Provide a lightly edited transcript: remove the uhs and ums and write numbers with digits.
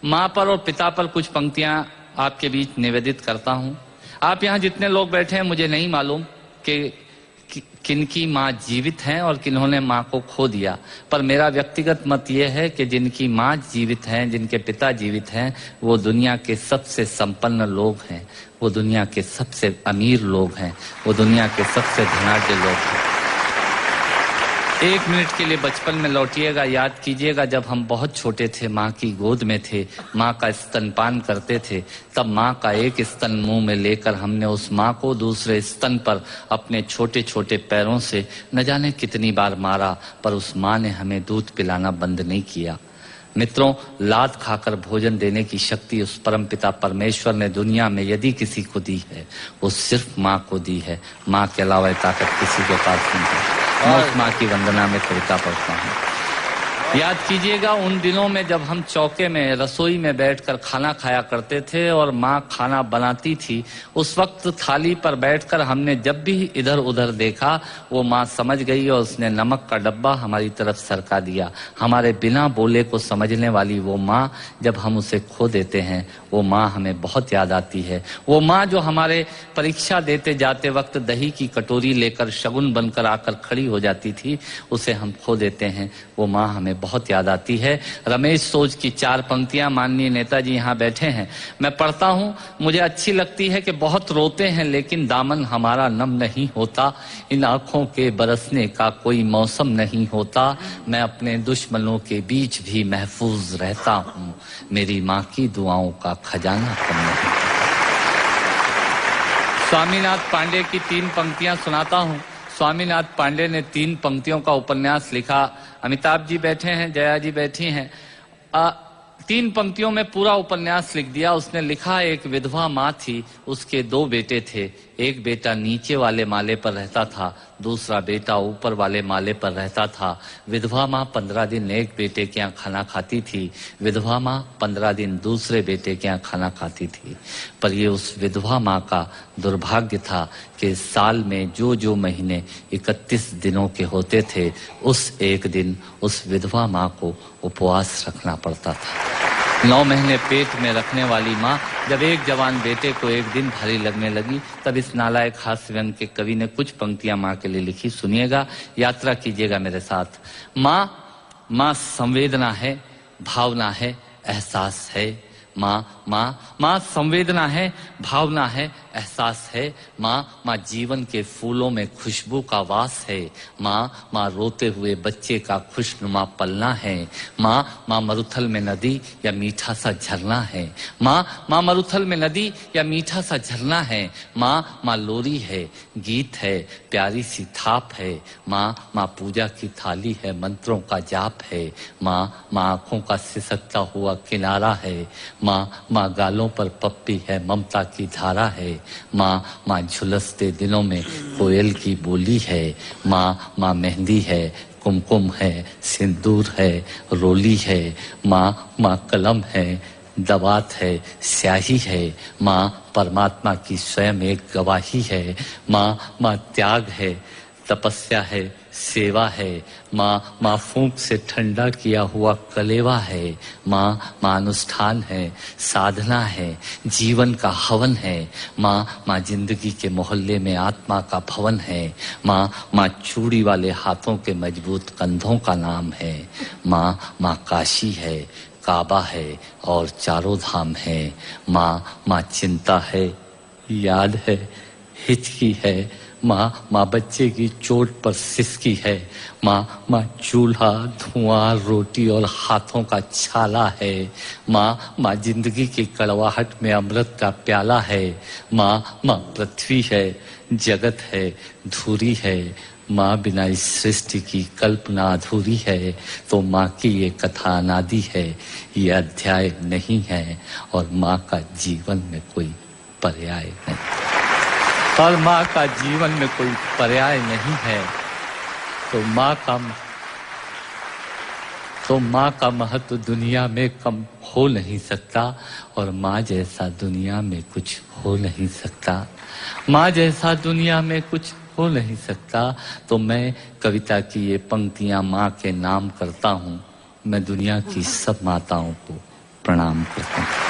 माँ पर और पिता पर कुछ पंक्तियां आपके बीच निवेदित करता हूं। आप यहाँ जितने लोग बैठे हैं, मुझे नहीं मालूम कि किनकी माँ जीवित हैं और किन्होंने माँ को खो दिया, पर मेरा व्यक्तिगत मत यह है कि जिनकी माँ जीवित हैं, जिनके पिता जीवित हैं, वो दुनिया के सबसे संपन्न लोग हैं, वो दुनिया के सबसे अमीर लोग हैं, वो दुनिया के सबसे धनाढ्य लोग हैं। एक मिनट के लिए बचपन में लौटिएगा, याद कीजिएगा जब हम बहुत छोटे थे, माँ की गोद में थे, माँ का स्तनपान करते थे, तब माँ का एक स्तन मुंह में लेकर हमने उस माँ को दूसरे स्तन पर अपने छोटे छोटे पैरों से न जाने कितनी बार मारा, पर उस माँ ने हमें दूध पिलाना बंद नहीं किया। मित्रों, लात खाकर भोजन देने की शक्ति उस परमपिता परमेश्वर ने दुनिया में यदि किसी को दी है, वो सिर्फ माँ को दी है। माँ के अलावा ताकत किसी के पास नहीं है। मैं उस माँ की वंदना में कविता पढ़ता हूँ। याद कीजिएगा उन दिनों में जब हम चौके में रसोई में बैठकर खाना खाया करते थे और माँ खाना बनाती थी, उस वक्त थाली पर बैठकर हमने जब भी इधर उधर देखा, वो माँ समझ गई और उसने नमक का डब्बा हमारी तरफ सरका दिया। हमारे बिना बोले को समझने वाली वो माँ, जब हम उसे खो देते हैं, वो माँ हमें बहुत याद आती है। वो माँ जो हमारे परीक्षा देते जाते वक्त दही की कटोरी लेकर शगुन बनकर आकर खड़ी हो जाती थी, उसे हम खो देते हैं। वो माँ हमें बहुत याद आती है। रमेश सोज की 4 पंक्तियां माननीय नेताजी यहाँ बैठे हैं, मैं पढ़ता हूँ। मुझे अच्छी लगती है कि बहुत रोते हैं लेकिन दामन हमारा नम नहीं होता, इन आंखों के बरसने का कोई मौसम नहीं होता, मैं अपने दुश्मनों के बीच भी महफूज रहता हूँ, मेरी माँ की दुआओं का खजाना कम नहीं। स्वामीनाथ पांडे की 3 पंक्तियां सुनाता हूँ। स्वामीनाथ पांडे ने 3 पंक्तियों का उपन्यास लिखा। अमिताभ जी बैठे हैं, जया जी बैठी हैं। 3 पंक्तियों में पूरा उपन्यास लिख दिया उसने। लिखा, एक विधवा माँ थी, उसके 2 बेटे थे। एक बेटा नीचे वाले माले पर रहता था, दूसरा बेटा ऊपर वाले माले पर रहता था। विधवा माँ 15 दिन एक बेटे के यहाँ खाना खाती थी, विधवा माँ 15 दिन दूसरे बेटे के यहाँ खाना खाती थी। पर ये उस विधवा माँ का दुर्भाग्य था कि साल में जो महीने 31 दिनों के होते थे, उस एक दिन उस विधवा माँ को उपवास रखना पड़ता था। 9 महीने पेट में रखने वाली माँ जब एक जवान बेटे को एक दिन भारी लगने लगी, तब इस नालायक हास्य व्यंग के कवि ने कुछ पंक्तियां माँ के लिए लिखी। सुनिएगा, यात्रा कीजिएगा मेरे साथ। माँ संवेदना है, भावना है, एहसास है। माँ संवेदना है, भावना है, एहसास है। माँ जीवन के फूलों में खुशबू का वास है। माँ रोते हुए बच्चे का खुशनुमा पलना है। माँ मरुथल में नदी या मीठा सा झरना है। माँ मरुथल में नदी या मीठा सा झरना है। माँ लोरी है, गीत है, प्यारी सी थाप है। माँ पूजा की थाली है, मंत्रों का जाप है। माँ आंखों का सिसकता हुआ किनारा है। माँ गालों पर पप्पी है, ममता की धारा है। माँ झुलसते दिनों में कोयल की बोली है। माँ मेहंदी है, कुमकुम है, सिंदूर है, रोली है। माँ कलम है, दवात है, स्याही है। माँ परमात्मा की स्वयं एक गवाही है। माँ त्याग है, तपस्या है, सेवा है। माँ फूंक से ठंडा किया हुआ कलेवा है। माँ अनुष्ठान है, साधना है, जीवन का हवन है। माँ जिंदगी के मोहल्ले में आत्मा का भवन है। माँ चूड़ी वाले हाथों के मजबूत कंधों का नाम है। माँ काशी है, काबा है और चारों धाम है। माँ चिंता है, याद है, हिचकी है। माँ बच्चे की चोट पर सिसकी है। माँ चूल्हा, धुआं, रोटी और हाथों का छाला है। माँ जिंदगी की कड़वाहट में अमृत का प्याला है। माँ पृथ्वी है, जगत है, धूरी है। माँ बिना इस सृष्टि की कल्पना अधूरी है। तो माँ की ये कथा अनादि है, ये अध्याय नहीं है, और माँ का जीवन में कोई पर्याय नहीं, और माँ का जीवन में कोई पर्याय नहीं है। तो माँ का महत्व दुनिया में कम हो नहीं सकता, और माँ जैसा दुनिया में कुछ हो नहीं सकता। माँ जैसा दुनिया में कुछ हो नहीं सकता। तो मैं कविता की ये पंक्तियां माँ के नाम करता हूँ। मैं दुनिया की सब माताओं को प्रणाम करता हूँ।